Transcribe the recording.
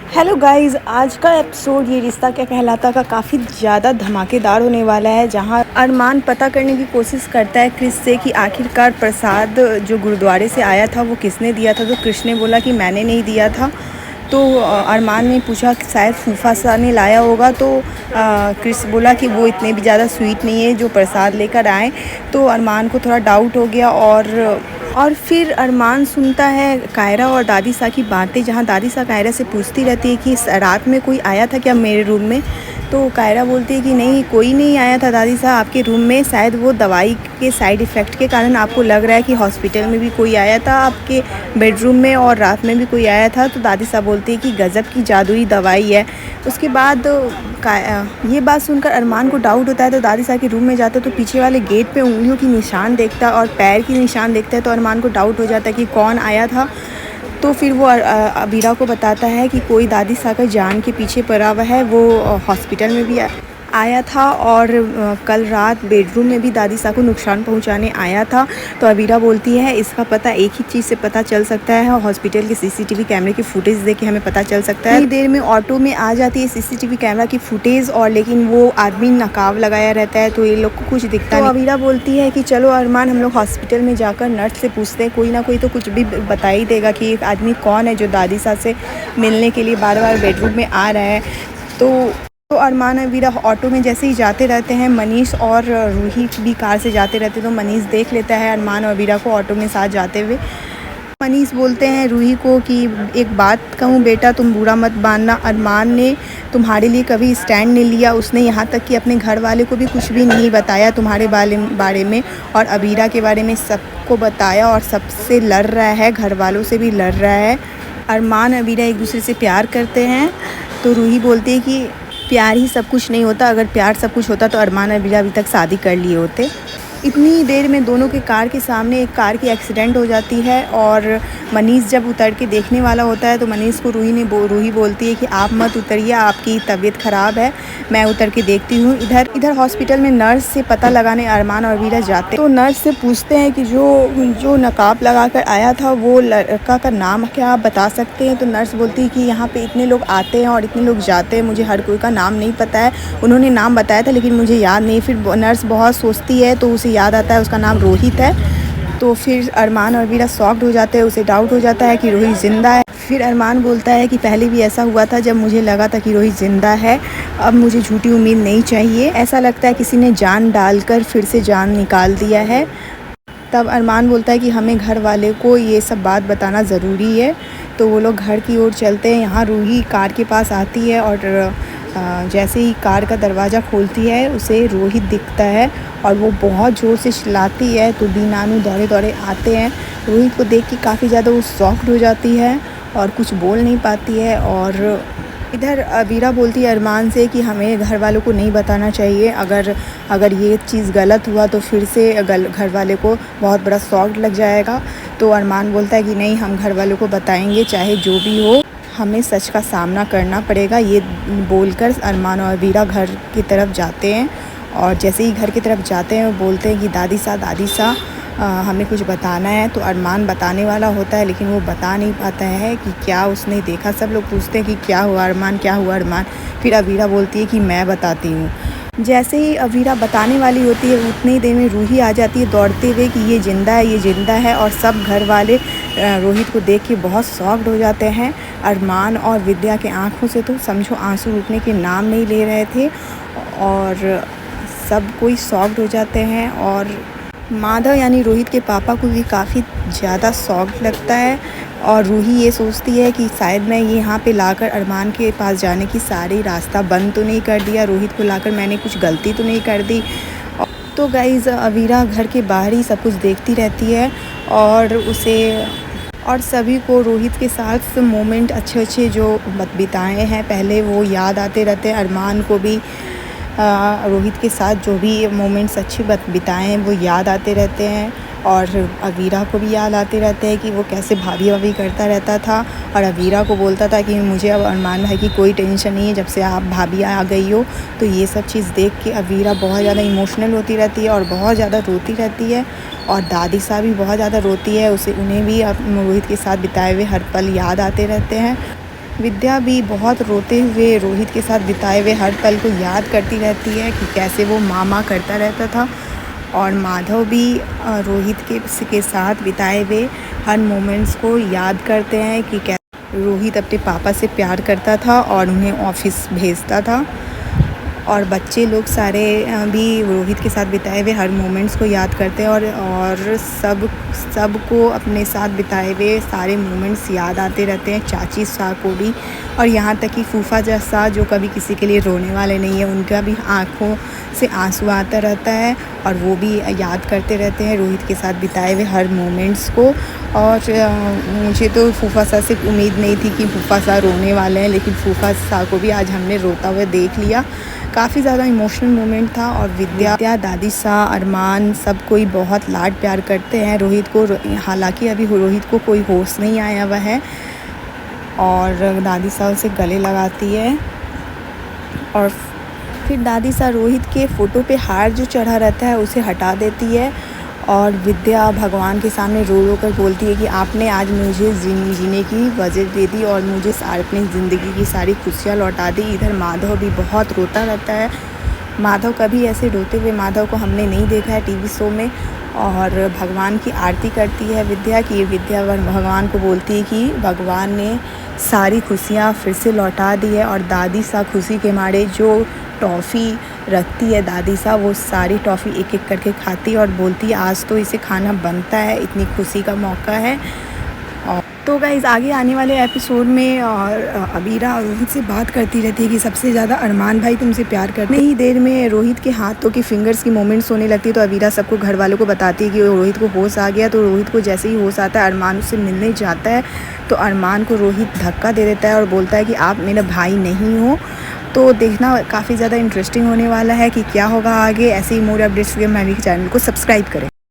Hello guys, आज का episode ये रिश्ता क्या कहलाता का काफ़ी ज़्यादा धमाकेदार होने वाला है। जहां अरमान पता करने की कोशिश करता है क्रिस से कि आखिरकार प्रसाद जो गुरुद्वारे से आया था वो किसने दिया था। तो क्रिस ने बोला कि मैंने नहीं दिया था। तो अरमान ने पूछा कि शायद फूफा सा ने लाया होगा। तो क्रिस बोला कि वो इतने भी ज़्यादा स्वीट नहीं है जो प्रसाद लेकर आए। तो अरमान को थोड़ा डाउट हो गया और फिर अरमान सुनता है कायरा और दादी सा की बातें, जहाँ दादी सा कायरा से पूछती रहती है कि रात में कोई आया था क्या मेरे रूम में। तो कायरा बोलती है कि नहीं, कोई नहीं आया था दादी साहब आपके रूम में। शायद वो दवाई के साइड इफ़ेक्ट के कारण आपको लग रहा है कि हॉस्पिटल में भी कोई आया था आपके बेडरूम में और रात में भी कोई आया था। तो दादी साहब बोलती है कि गज़ब की जादुई दवाई है। उसके बाद ये बात सुनकर अरमान को डाउट होता है। तो दादी साहब के रूम में जाता है तो पीछे वाले गेट पे उंगलियों की निशान देखता है और पैर की निशान देखता है। तो अरमान को डाउट हो जाता है कि कौन आया था। तो फिर वो अबीरा को बताता है कि कोई दादी साहब जान के पीछे पड़ा हुआ है। वो हॉस्पिटल में भी आया था और कल रात बेडरूम में भी दादी साहब को नुकसान पहुंचाने आया था। तो अबीरा बोलती है इसका पता एक ही चीज़ से पता चल सकता है, हॉस्पिटल के सीसीटीवी कैमरे की फुटेज देख के हमें पता चल सकता है। इतनी देर में ऑटो में आ जाती है सीसीटीवी कैमरा की फुटेज, और लेकिन वो आदमी नकाब लगाया रहता है तो ये लोग को कुछ दिखता नहीं। अबीरा बोलती है कि चलो अरमान, हम लोग हॉस्पिटल में जाकर नर्स से पूछते हैं, कोई ना कोई तो कुछ भी बता ही देगा कि एक आदमी कौन है जो दादी साहब से मिलने के लिए बार बार बेडरूम में आ रहा है। तो अरमान अबीरा ऑटो में जैसे ही जाते रहते हैं, मनीष और रूही भी कार से जाते रहते हैं। तो मनीष देख लेता है अरमान और अबीरा को ऑटो में साथ जाते हुए। मनीष बोलते हैं रूही को कि एक बात कहूँ बेटा, तुम बुरा मत मानना, अरमान ने तुम्हारे लिए कभी स्टैंड नहीं लिया। उसने यहाँ तक कि अपने घर वाले को भी कुछ भी नहीं बताया तुम्हारे बारे में, और अबीरा के बारे में सबको बताया और सबसे लड़ रहा है, घर वालों से भी लड़ रहा है। अरमान अबीरा एक दूसरे से प्यार करते हैं। तो रूही बोलती है कि प्यार ही सब कुछ नहीं होता, अगर प्यार सब कुछ होता तो अरमान अबीरा अभी तक शादी कर लिए होते। इतनी देर में दोनों के कार के सामने एक कार की एक्सीडेंट हो जाती है और मनीष जब उतर के देखने वाला होता है तो मनीष को रूही बोलती है कि आप मत उतरिए, आपकी तबीयत ख़राब है, मैं उतर के देखती हूँ। इधर हॉस्पिटल में नर्स से पता लगाने अरमान और अबीरा जाते। तो नर्स से पूछते हैं कि जो नकाब लगा कर आया था वो लड़का का नाम क्या आप बता सकते हैं। तो नर्स बोलती है कि यहाँ पे इतने लोग आते हैं और इतने लोग जाते हैं, मुझे हर कोई का नाम नहीं पता है। उन्होंने नाम बताया था लेकिन मुझे याद नहीं। फिर नर्स बहुत सोचती है तो उसे याद आता है उसका नाम रोहित है। तो फिर अरमान और अबीरा शॉक्ड हो जाते हैं, उसे डाउट हो जाता है कि रोहित ज़िंदा है। फिर अरमान बोलता है कि पहले भी ऐसा हुआ था जब मुझे लगा था कि रोहित ज़िंदा है, अब मुझे झूठी उम्मीद नहीं चाहिए। ऐसा लगता है किसी ने जान डालकर फिर से जान निकाल दिया है। तब अरमान बोलता है कि हमें घर वाले को ये सब बात बताना ज़रूरी है। तो वो लोग घर की ओर चलते हैं। यहाँ रूही कार के पास आती है और जैसे ही कार का दरवाज़ा खोलती है उसे रोहित दिखता है और वो बहुत ज़ोर से चिल्लाती है। तो दी नानू दौड़े दौड़े आते हैं। रोहित को देख के काफ़ी ज़्यादा वो शॉक्ड हो जाती है और कुछ बोल नहीं पाती है। और इधर अबीरा बोलती है अरमान से कि हमें घर वालों को नहीं बताना चाहिए, अगर ये चीज़ गलत हुआ तो फिर से घर वाले को बहुत बड़ा शॉक लग जाएगा। तो अरमान बोलता है कि नहीं, हम घर वालों को बताएंगे, चाहे जो भी हो हमें सच का सामना करना पड़ेगा। ये बोलकर अरमान और अबीरा घर की तरफ जाते हैं। और जैसे ही घर की तरफ जाते हैं वो बोलते हैं कि दादी सा हमें कुछ बताना है। तो अरमान बताने वाला होता है लेकिन वो बता नहीं पाता है कि क्या उसने देखा। सब लोग पूछते हैं कि क्या हुआ अरमान, क्या हुआ अरमान। फिर अबीरा बोलती है कि मैं बताती हूँ। जैसे ही अबीरा बताने वाली होती है उतनी देर में रूही आ जाती है दौड़ते हुए कि ये ज़िंदा है, ये ज़िंदा है। और सब घर वाले रोहित को देख के बहुत शॉक्ड हो जाते हैं। अरमान और विद्या के आंखों से तो समझो आंसू रुकने के नाम नहीं ले रहे थे और सब कोई शॉक्ड हो जाते हैं। और माधव यानी रोहित के पापा को भी काफ़ी ज़्यादा शॉक लगता है। और रूही ये सोचती है कि शायद मैं यहाँ पे लाकर अरमान के पास जाने की सारी रास्ता बंद तो नहीं कर दिया, रोहित को लाकर मैंने कुछ गलती तो नहीं कर दी। तो गाइज़ अबीरा घर के बाहर ही सब कुछ देखती रहती है और सभी को रोहित के साथ मोमेंट अच्छे जो बिताए हैं पहले वो याद आते रहते हैं। अरमान को भी रोहित के साथ जो भी मोमेंट्स अच्छे बिताए हैं वो याद आते रहते हैं। और अबीरा को भी याद आते रहते हैं कि वो कैसे भाभी करता रहता था और अबीरा को बोलता था कि मुझे अब अरमान भाई की कोई टेंशन नहीं है जब से आप भाभी आ गई हो। तो ये सब चीज़ देख के अबीरा बहुत ज़्यादा इमोशनल होती रहती है और बहुत ज़्यादा रोती रहती है। और दादी साहब भी बहुत ज़्यादा रोती है, उन्हें भी रोहित के साथ बिताए हुए हर पल याद आते रहते हैं। विद्या भी बहुत रोते हुए रोहित के साथ बिताए हुए हर पल को याद करती रहती है कि कैसे वो मामा करता रहता था। और माधव भी रोहित के साथ बिताए हुए हर मोमेंट्स को याद करते हैं कि कैसे रोहित अपने पापा से प्यार करता था और उन्हें ऑफिस भेजता था। और बच्चे लोग सारे भी रोहित के साथ बिताए हुए हर मोमेंट्स को याद करते हैं और सबको अपने साथ बिताए हुए सारे मोमेंट्स याद आते रहते हैं, चाची शाह को भी। और यहाँ तक कि फूफा जैसा जो कभी किसी के लिए रोने वाले नहीं है, उनका भी आँखों से आंसू आता रहता है और वो भी याद करते रहते हैं रोहित के साथ बिताए हुए हर मोमेंट्स को। और मुझे तो फूफा शाह से उम्मीद नहीं थी कि फूफा शाह रोने वाले हैं, लेकिन फूफा शाह को भी आज हमने रोता हुआ देख लिया। काफ़ी ज़्यादा इमोशनल मोमेंट था। और विद्या, दादी शाह, अरमान सब कोई बहुत लाड प्यार करते हैं रोहित को। हालांकि अभी रोहित को कोई होश नहीं आया हुआ है और दादी शाह उसे गले लगाती है। और फिर दादी शाह रोहित के फ़ोटो पे हार जो चढ़ा रहता है उसे हटा देती है और विद्या भगवान के सामने रो रो कर बोलती है कि आपने आज मुझे जीने की वजह दे दी और मुझे अपनी ज़िंदगी की सारी खुशियाँ लौटा दी। इधर माधव भी बहुत रोता रहता है। माधव कभी ऐसे रोते हुए माधव को हमने नहीं देखा है टीवी शो में। और भगवान की आरती करती है विद्या की। विद्या भगवान को बोलती है कि भगवान ने सारी खुशियाँ फिर से लौटा दी है। और दादी शाह खुशी के मारे जो टॉफ़ी रखती है दादी साहब, वो सारी टॉफ़ी एक एक करके खाती है और बोलती है आज तो इसे खाना बनता है, इतनी खुशी का मौका है। और तो गाइस आगे आने वाले एपिसोड में और अबीरा रोहित से बात करती रहती है कि सबसे ज़्यादा अरमान भाई तुमसे प्यार करते हैं। ही देर में रोहित के हाथों की फिंगर्स की मोमेंट्स होने लगती है तो अबीरा सबको घर वालों को बताती है कि रोहित को होश आ गया। तो रोहित को जैसे ही होश आता है अरमान उससे मिलने जाता है तो अरमान को रोहित धक्का दे देता है और बोलता है कि आप मेरा भाई नहीं हो। तो देखना काफ़ी ज़्यादा इंटरेस्टिंग होने वाला है कि क्या होगा आगे। ऐसे ही मोर अपडेट्स के लिए मेरे चैनल को सब्सक्राइब करें।